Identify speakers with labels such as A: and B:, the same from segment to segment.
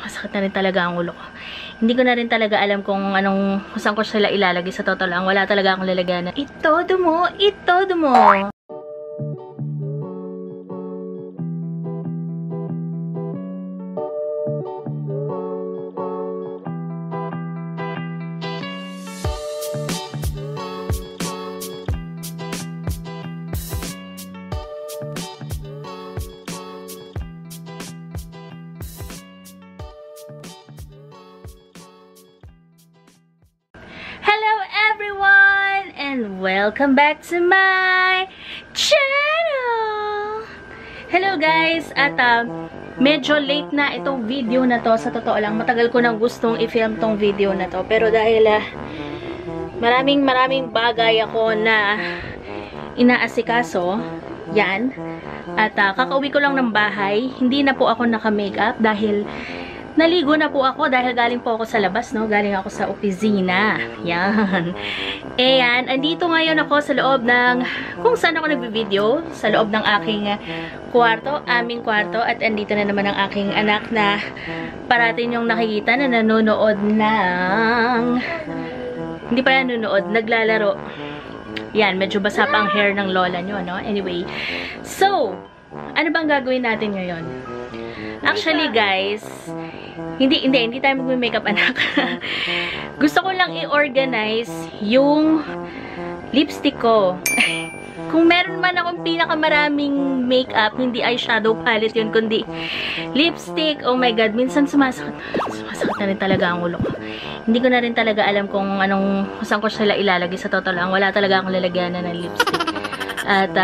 A: Sumasakit na rin talaga ang ulo ko. Hindi ko na rin talaga alam kung saan ko sila ilalagay. Sa totoo lang, wala talaga akong lalagyan. Itodo mo! Itodo mo! Welcome back to my channel! Hello guys! At medyo late na itong video na to. Sa totoo lang, matagal ko nang gustong i-film tong video na to. Pero dahil maraming bagay ako na inaasikaso, yan. At kakauwi ko lang ng bahay. Hindi na po ako naka-makeup dahil naligo na po ako dahil galing po ako sa labas, no? Galing ako sa opisina. Yan. Ayan, andito ngayon ako sa loob ng, kung saan ako nagbe-video, sa loob ng aking kwarto, aming kwarto, at andito na naman ang aking anak na parating yung nakikita na nanonood ng, hindi pa nanonood, naglalaro. Yan, medyo basa pa ang hair ng lola nyo, no? Anyway, so, ano bang gagawin natin ngayon? Actually, guys, hindi tayo magme-makeup, anak. Gusto ko lang i-organize yung lipstick ko. Kung meron man akong pinakamaraming makeup, hindi eyeshadow palette yun, kundi lipstick. Oh my God, minsan sumasakit na rin talaga ang ulo ko. Hindi ko na rin talaga alam kung saan ko sila ilalagay. Sa totoo lang, wala talaga akong lalagyanan ng lipstick. At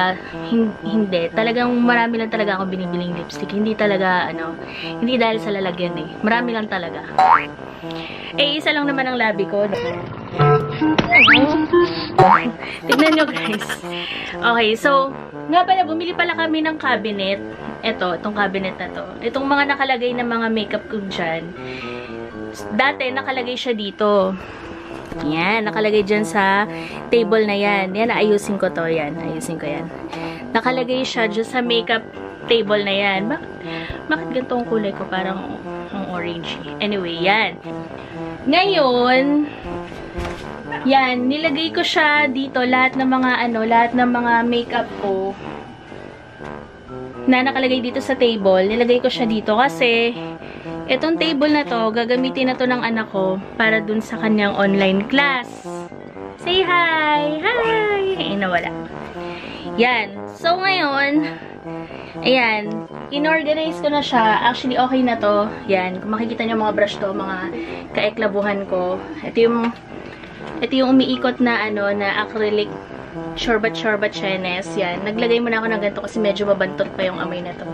A: hindi. Talagang marami lang talaga ako binibiling lipstick. Hindi talaga, hindi dahil sa lalagyan eh. Marami lang talaga. Eh, isa lang naman ang labi ko. Tignan nyo guys. Okay, so, nga pala, bumili pala kami ng cabinet. Itong cabinet na to. Itong mga nakalagay na mga makeup ko dyan. Dati, nakalagay siya dito. Yan, nakalagay dyan sa table na yan. Yan, ayusin ko to. Yan, ayusin ko yan. Nakalagay siya dyan sa makeup table na yan. Bakit ganito ang kulay ko? Parang orange. Anyway, yan. Ngayon, yan, nilagay ko siya dito. Lahat ng mga makeup ko na nakalagay dito sa table. Nilagay ko siya dito kasi itong table na to, gagamitin na to ng anak ko para dun sa kanyang online class. Say hi! Hi! Eh, nawala. Yan. So, ngayon, ayan, inorganize ko na siya. Actually, okay na to. Yan. Kung makikita nyo mga brush to, mga kaeklabuhan ko. Ito yung umiikot na, na acrylic shorbat chenes. Yan. Naglagay muna ako ng ganito kasi medyo mabantot pa yung amoy na to.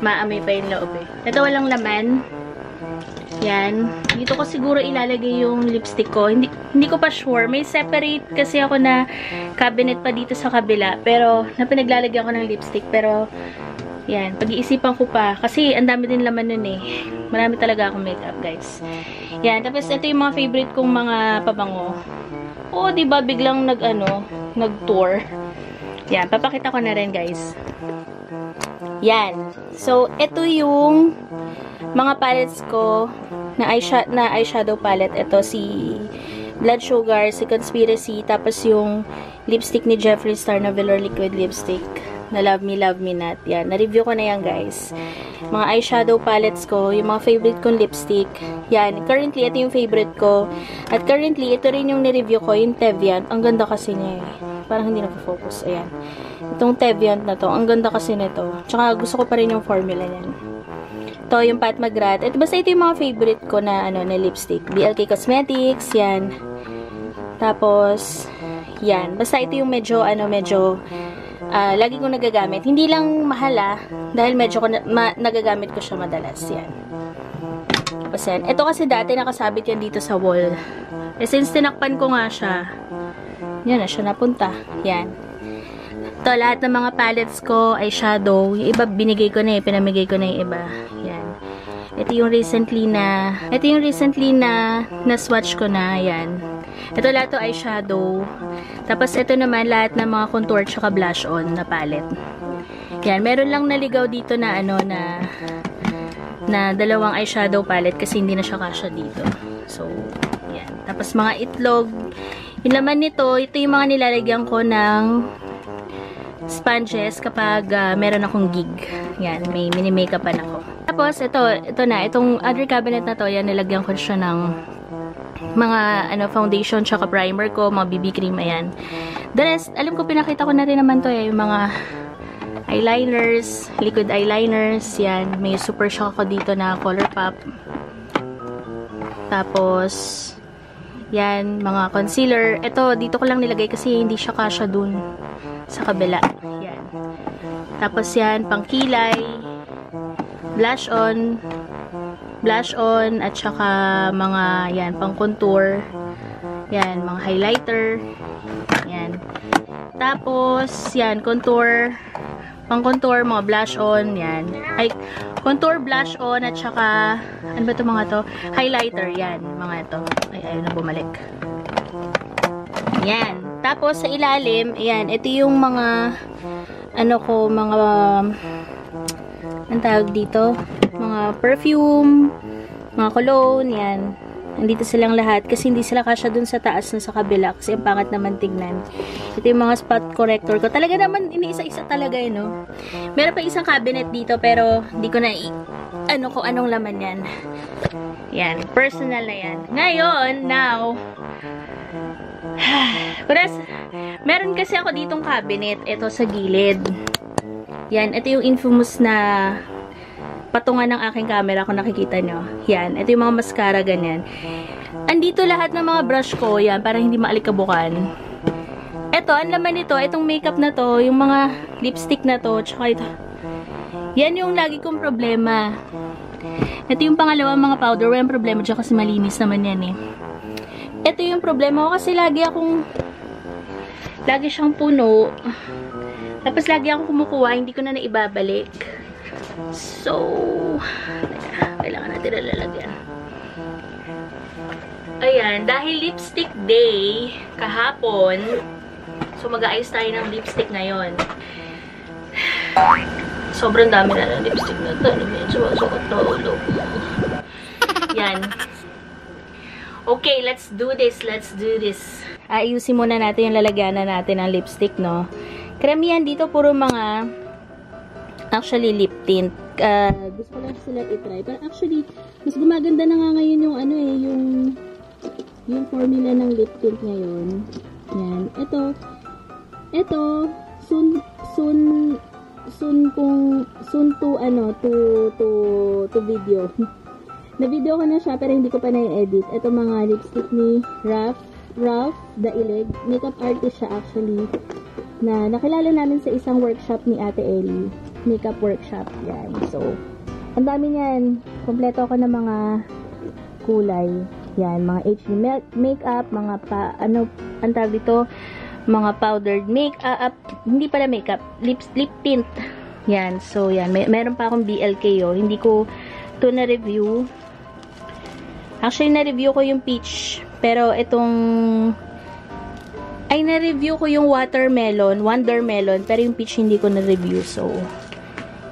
A: Maamoy pa yung loob eh. Ito walang laman. Yan. Dito ko siguro ilalagay yung lipstick ko. Hindi ko pa sure. May separate kasi ako na cabinet pa dito sa kabila. Pero, na pinaglalagyan ko ng lipstick. Pero, yan. Pag-iisipan ko pa. Kasi, ang dami din laman nun eh. Marami talaga akong makeup, guys. Yan. Tapos, ito yung mga favorite kong mga pabango. Oo, diba? Biglang nag-tour. Yan. Papakita ko na rin, guys. Yan. So, ito yung mga palettes ko na eyeshadow palette. Ito si Blood Sugar, si Conspiracy, tapos yung lipstick ni Jeffree Star na Velour Liquid Lipstick na Love Me Not. Yan. Na-review ko na yan, guys. Mga eyeshadow palettes ko, yung mga favorite kong lipstick. Yan. Currently, ito yung favorite ko. At currently, ito rin yung ni-review ko, yung Teviant. Ang ganda kasi niya eh. Parang hindi na-focus. Ayan. Itong Teviant na to. Ang ganda kasi nito. Tsaka gusto ko pa rin yung formula niyan. Ito yung Pat McGrath. Basta ito yung mga favorite ko na, na lipstick. BLK Cosmetics. Yan. Tapos, yan. Basta ito yung medyo, lagi kong nagagamit. Hindi lang mahala. Dahil medyo nagagamit ko siya madalas. Yan. Tapos yan. Ito kasi dati nakasabit yan dito sa wall. Eh, since tinakpan ko nga siya, yan na siya napunta. Yan. Ito, lahat ng mga palettes ko, eyeshadow. Yung iba, binigay ko na eh. Pinamigay ko na yung iba. Yan. Ito yung recently na swatch ko na. Yan. Ito lahat to eyeshadow. Tapos, ito naman, lahat ng mga contour tsaka blush on na palette. Yan. Meron lang naligaw dito na, na dalawang eyeshadow palette kasi hindi na siya kasya dito. So, yan. Tapos mga itlog. Yung laman nito, ito yung mga nilalagyan ko ng sponges kapag meron akong gig. Yan, may mini-makeupan ako. Tapos, ito na. Itong other cabinet na to, yan, nilagyan ko siya ng mga foundation tsaka primer ko, mga BB cream, ayan. The rest, alam ko, pinakita ko na rin naman to, yung mga eyeliners, liquid eyeliners, yan. May super shock ako dito na ColourPop. Tapos, yan, mga concealer. Ito, dito ko lang nilagay kasi hindi siya kasya dun sa kabila. Yan. Tapos yan, pangkilay, blush on, at saka mga, yan, pang contour. Yan, mga highlighter. Yan. Tapos, yan, contour, pang contour, mga blush on, yan. Ay, contour, blush on, at saka, ano ba ito mga to? Highlighter, yan, mga ito. Ay, ayun na bumalik. Yan. Tapos, sa ilalim, yan, ito yung mga, mga, ang tawag dito? Mga perfume, mga cologne, yan. Nandito silang lahat kasi hindi sila kasya dun sa taas na sa kabila kasi ang pangat naman tignan. Ito yung mga spot corrector ko. Talaga naman, iniisa-isa talaga yun, no? Meron pa isang cabinet dito pero hindi ko na kung anong laman yan. Yan. Personal na yan. Ngayon, now, meron kasi ako ditong cabinet. Ito sa gilid. Yan. Ito yung infamous na patungan ng aking camera kung nakikita nyo. Yan. Ito yung mga mascara, ganyan. Andito lahat ng mga brush ko. Yan. Para hindi maalikabukan. Ito, ang laman nito, itong makeup na to, yung mga lipstick na to, tsaka ito. Yan yung lagi kong problema. Ito yung pangalawang mga powder. Walang problema dyan kasi malinis naman yan eh. Ito yung problema ko kasi lagi siyang puno. Tapos lagi akong kumukuha, hindi ko na naibabalik. So, kailangan natin na lalagyan. Ayan, dahil lipstick day kahapon, so mag-aayos tayo ng lipstick ngayon. Sobrang dami na ng lipstick na ito. Medyo masukot na ulo. Yan. Okay, let's do this. Let's do this. Ayusin muna natin yung lalagyanan natin ng lipstick, no? Kremihan dito, puro mga actually lip tint. Gusto ko lang sila i-try. Pero actually, mas gumaganda na nga ngayon yung yung formula ng lip tint ngayon. Yan. Ito, soon to video. Na-video ko na siya pero hindi ko pa na-edit. Ito mga lipstick ni Ralph Dailig. Makeup artist siya actually. Na nakilala namin sa isang workshop ni Ate Ellie. Makeup workshop. Yan. So, ang dami niyan. Kompleto ako ng mga kulay. Yan. Mga HD makeup, mga ang tawag dito, mga powdered makeup, hindi pala makeup, lip tint. Yan. So, yan. Meron pa akong BLK, Hindi ko ito na-review. Actually, na-review ko yung peach. Pero, na-review ko yung watermelon, Wonder Melon, pero yung peach hindi ko na-review. So,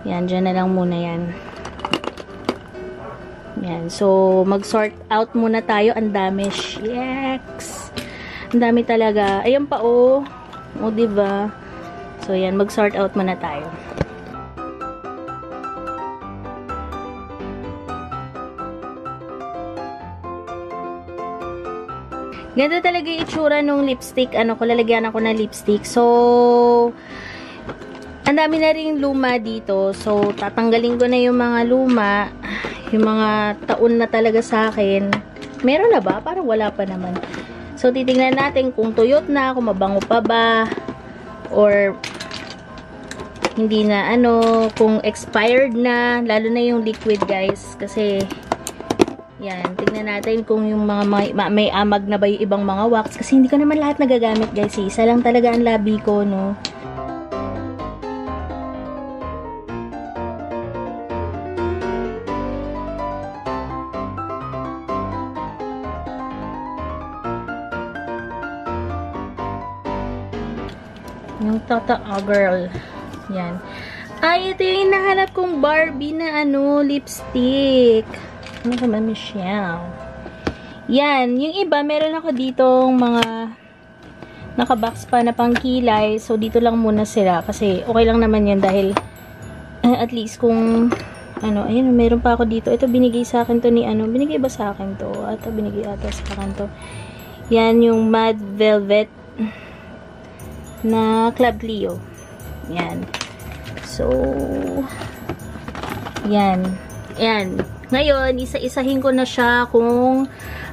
A: yan. Dyan na lang muna yan. Yan. So, mag-sort out muna tayo. Ang dami. Yeks! Ang dami talaga. Ayan pa, oh. O, diba? So, yan. Mag-sort out muna tayo. Ganda talaga yung itsura nung lipstick. Lalagyan ako ng lipstick. So, ang dami na rin luma dito. So, tatanggalin ko na yung mga luma. Yung mga taon na talaga sa akin. Meron na ba? Parang wala pa naman. So, titingnan natin kung tuyot na, kung mabango pa ba, or hindi na, kung expired na, lalo na yung liquid, guys. Kasi, yan, tingnan natin kung yung mga may amag na ba yung ibang mga wax. Kasi hindi ko naman lahat nagagamit, guys. Isa lang talaga ang labi ko, no? Yung girl. Yan. Ay, ito yung hinahanap kong Barbie na lipstick. Ano naman siya? Yan. Yung iba, meron ako ditong mga nakabox pa na pangkilay. So, dito lang muna sila. Kasi, okay lang naman yan dahil at least kung ayun, meron pa ako dito. Ito, binigay sa akin to ni binigay ba sa akin to? Ito, binigay ata sa akin to. Yan, yung Matte Velvet na Club Cleo. Yan. So, yan. Yan. Ngayon, isa-isahin ko na siya kung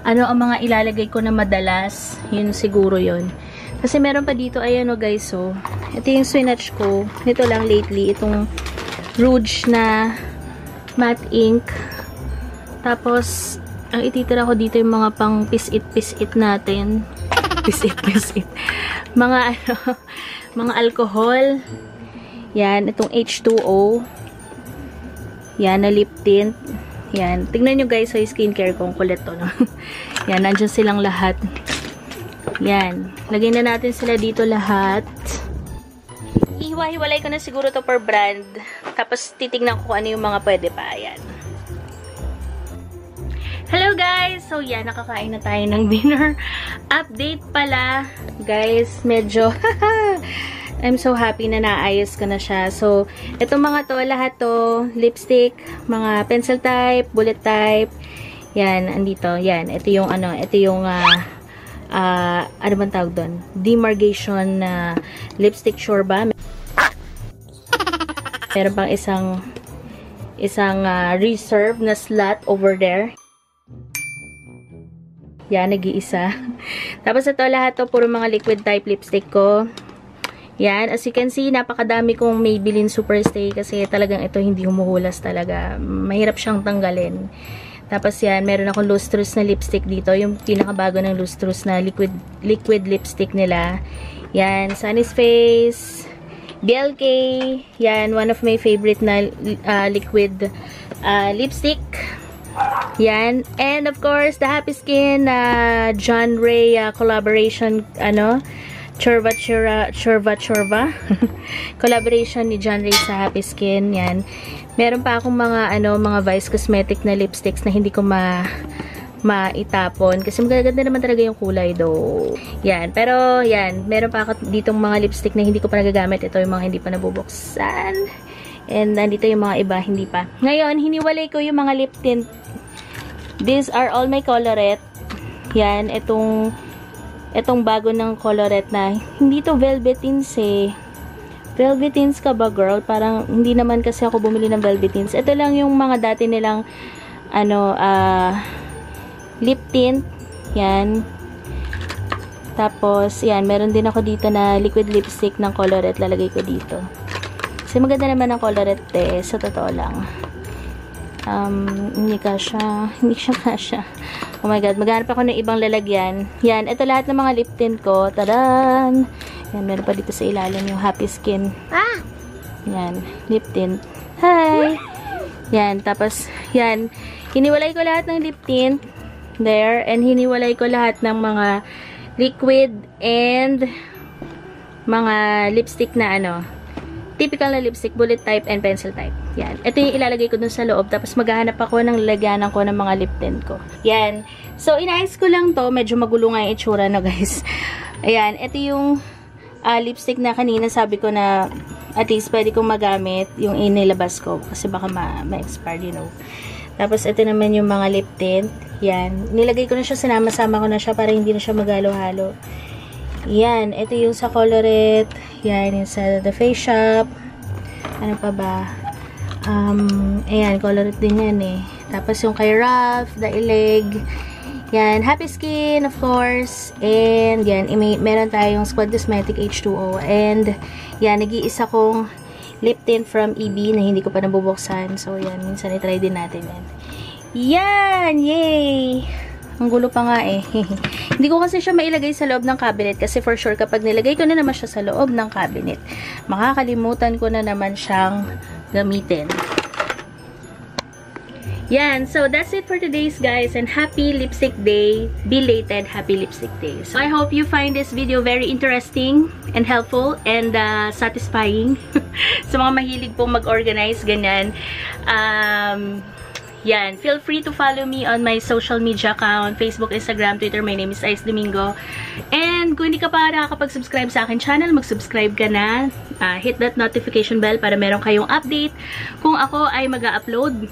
A: ano ang mga ilalagay ko na madalas. Yun siguro yun. Kasi meron pa dito, ayan guys, so. Ito yung swatch ko. Nito lang lately, itong Rouge na matte ink. Tapos, ang ititira ko dito yung mga pang pisit-pisit natin. Pisit-pisit. Mga mga alcohol. Yan, itong H2O. Yan, na lip tint. Yan. Tingnan nyo guys, sa skincare ko, kulit to, no? Yan, nandiyan silang lahat. Yan. Lagay na natin sila dito lahat. Ihiwa-hiwalay ko na siguro to per brand. Tapos, titignan ko kung ano yung mga pwede pa. Ayan. Hello guys! So, yan. Nakakain na tayo ng dinner. Update pala. Guys, medyo I'm so happy na naayos ko na siya. So, itong mga to, lahat to, lipstick, mga pencil type, bullet type. Yan, andito. Yan. Ito yung ito yung ano bang tawag doon? Demarcation lipstick Shorba. Meron pang isang reserve na slot over there. Yan, nag-iisa. Tapos ito, lahat to, puro mga liquid type lipstick ko. Yan, as you can see, napakadami kong Maybelline Superstay kasi talagang ito hindi humuhulas talaga. Mahirap siyang tanggalin. Tapos yan, meron akong lustrous na lipstick dito. Yung pinakabago ng lustrous na liquid lipstick nila. Yan, Sunny's Face, BLK. Yan, one of my favorite na liquid lipstick. Yan. And of course, the Happy Skin John Ray collaboration, Chorva. Collaboration ni John Ray sa Happy Skin. Yan. Meron pa akong mga mga Vice Cosmetic na lipsticks na hindi ko maitapon kasi magaganda naman talaga yung kulay though. Yan. Pero yan, meron pa ako ditong mga lipstick na hindi ko pa nagagamit. Ito yung mga hindi pa nabubuksan. And nandito yung mga iba, hindi pa. Ngayon, hiniwalay ko yung mga lip tint. These are all my colorette. Yan, itong bago ng colorette na, hindi to velvetins eh. Velvetins ka ba, girl? Parang, hindi naman kasi ako bumili ng velvetins. Ito lang yung mga dati nilang, lip tint. Yan. Tapos, yan, meron din ako dito na liquid lipstick ng colorette. Lalagay ko dito. Kasi maganda naman ang colorette eh. Sa totoo lang. Hindi siya kasha. Oh my god, maghanap ako ng ibang lalagyan. Yan, ito lahat ng mga lip tint ko. Tadaan! Yan, meron pa dito sa ilalim yung Happy Skin. Yan, lip tint. Hi! Yan, tapos, yan. Hiniwalay ko lahat ng lip tint. There. And hiniwalay ko lahat ng mga liquid and mga lipstick na typical na lipstick, bullet type, and pencil type. Yan. Ito yung ilalagay ko dun sa loob. Tapos maghahanap ako ng lalagyanan ko ng mga lip tint ko. Yan. So, inayos ko lang to. Medyo magulo nga yung itsura, no, guys. Ayan. Ito yung lipstick na kanina sabi ko na at least pwede kong magamit yung inilabas ko. Kasi baka ma-expire, you know. Tapos, ito naman yung mga lip tint. Yan. Nilagay ko na siya, sinama-sama ko na siya para hindi na siya maghalo-halo. Yan. Ito yung sa colorette. Yan. Yung sa The Face Shop. Ano pa ba? Ayan. Colorette din yan eh. Tapos yung kay Ralph, Daileg. Yan. Happy Skin, of course. And yan. Meron tayong Squad Cosmetic H2O. And yan. Nag-iisa kong lip tint from EB na hindi ko pa nabubuksan. So yan. Minsan itry din natin yan. Yan! Yay! Ang gulo pa nga eh. Hindi ko kasi siya mailagay sa loob ng cabinet kasi for sure kapag nilagay ko na naman siya sa loob ng cabinet, makakalimutan ko na naman siyang gamitin. Yan, so that's it for today's guys, and happy lipstick day, belated happy lipstick day. So I hope you find this video very interesting and helpful and satisfying sa mga mahilig pong mag-organize, ganyan. Yan, feel free to follow me on my social media account, Facebook, Instagram, Twitter. My name is Ice Domingo. And kung hindi ka pa nakakapag-subscribe sa akin channel, mag-subscribe ka na. Hit that notification bell para meron kayong update kung ako ay mag-upload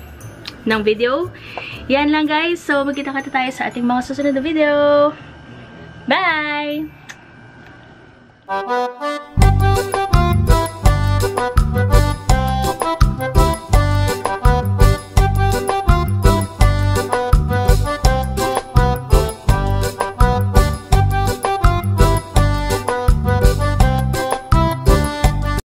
A: ng video. Yan lang guys. So, magkita-kita tayo sa ating mga susunod na video. Bye!